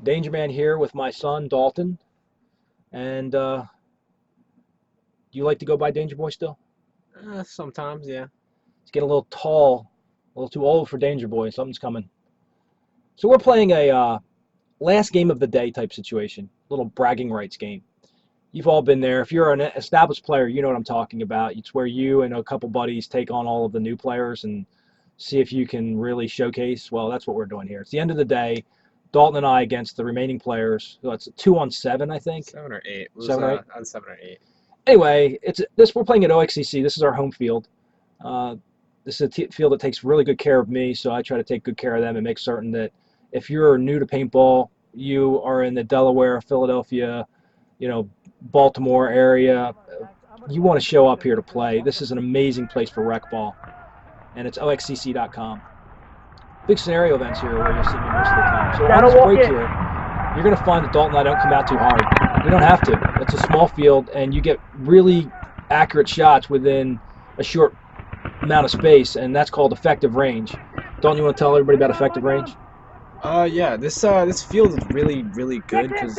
DangerMan here with my son, Dalton. And do you like to go by DangerBoy still? Sometimes, yeah. He's getting a little tall, a little too old for DangerBoy. Something's coming. So we're playing a last game of the day type situation, little bragging rights game. You've all been there. If you're an established player, you know what I'm talking about. It's where you and a couple buddies take on all of the new players and see if you can really showcase. Well, that's what we're doing here. It's the end of the day. Dalton and I against the remaining players. So it's 2-on-7, I think. 7 or 8. It was, 7 or 8? On 7 or 8. Anyway, we're playing at OXCC. This is our home field. This is a field that takes really good care of me, so I try to take good care of them and make certain that if you're new to paintball, you are in the Delaware, Philadelphia, Baltimore area, you want to show up here to play. This is an amazing place for rec ball, and it's OXCC.com. Big scenario events here where you'll see me most of the time. So on this break here, you're going to find that Dalton and I don't come out too hard. We don't have to. It's a small field, and you get really accurate shots within a short amount of space, and that's called effective range. Dalton, you want to tell everybody about effective range? Yeah, this field is really, really good because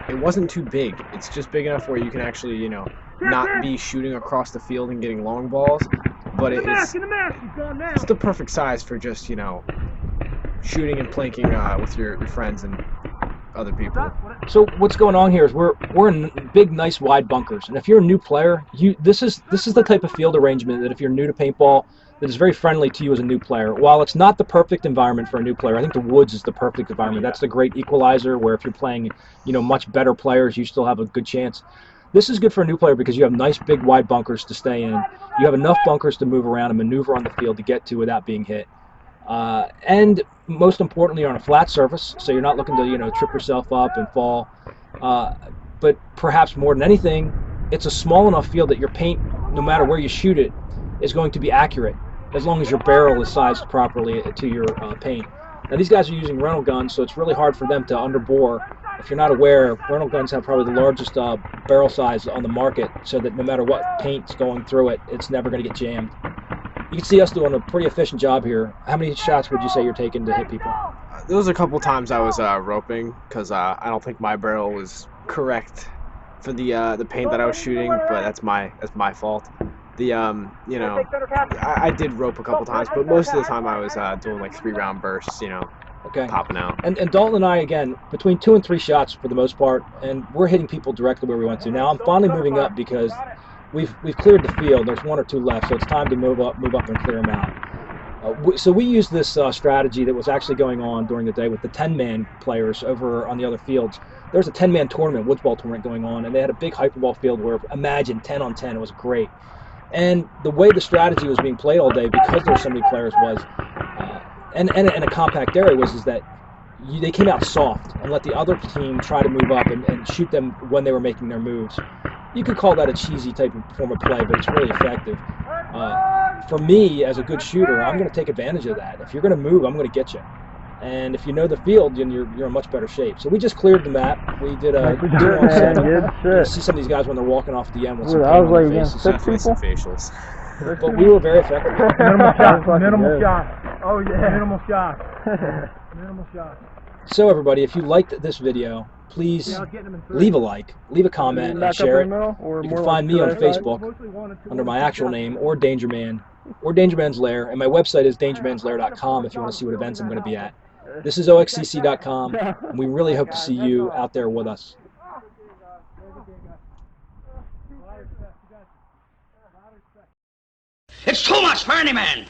it wasn't too big. It's just big enough where you can actually, not be shooting across the field and getting long balls, but it's the perfect size for just, shooting and planking with your friends and other people. So what's going on here is we're in big, nice, wide bunkers, and if you're a new player, this is the type of field arrangement that if you're new to paintball, that is very friendly to you as a new player. While it's not the perfect environment for a new player, I think the woods is the perfect environment. That's the great equalizer where if you're playing, much better players, you still have a good chance. This is good for a new player because you have nice, big, wide bunkers to stay in. You have enough bunkers to move around and maneuver on the field to get to without being hit. And most importantly, you're on a flat surface, so you're not looking to, trip yourself up and fall. But perhaps more than anything, it's a small enough field that your paint, no matter where you shoot it, is going to be accurate, as long as your barrel is sized properly to your paint. Now these guys are using rental guns, so it's really hard for them to underbore. If you're not aware, rental guns have probably the largest barrel size on the market, so that no matter what paint's going through it, it's never going to get jammed. You can see us doing a pretty efficient job here. How many shots would you say you're taking to hit people? There was a couple times I was roping because I don't think my barrel was correct for the paint that I was shooting, but that's my fault. I did rope a couple times, but most of the time I was doing like 3-round bursts, okay, popping out. And Dalton and I, again, between 2 and 3 shots for the most part, and we're hitting people directly where we want to. Now I'm finally moving up because we've cleared the field. There's 1 or 2 left, so it's time to move up and clear them out. So we used this strategy that was actually going on during the day with the 10-man players over on the other fields. There was a 10-man tournament, woods ball tournament going on, and they had a big hyperball field where, imagine, 10-on-10. It was great. And the way the strategy was being played all day, because there were so many players, was, and a compact area, is that they came out soft and let the other team try to move up and shoot them when they were making their moves. You could call that a cheesy type of form of play, but it's really effective. For me, as a good shooter, I'm going to take advantage of that. If you're going to move, I'm going to get you. And if you know the field, then you're in much better shape. So we just cleared the map. We did a 2-on-7. You see some of these guys when they're walking off the end with some paint on their faces. Definitely some facials. But we were very effective. Minimal shot. Minimal shot. Oh yeah. Minimal shot. Minimal shot. So everybody, if you liked this video, please leave a like, leave a comment, and share it. You can find me on Facebook under my actual name, or DangerMan, or DangerMan's Lair, and my website is dangermanslair.com if you want to see what events I'm going to be at. This is OXCC.com, and we really hope to see you out there with us. It's too much for any man.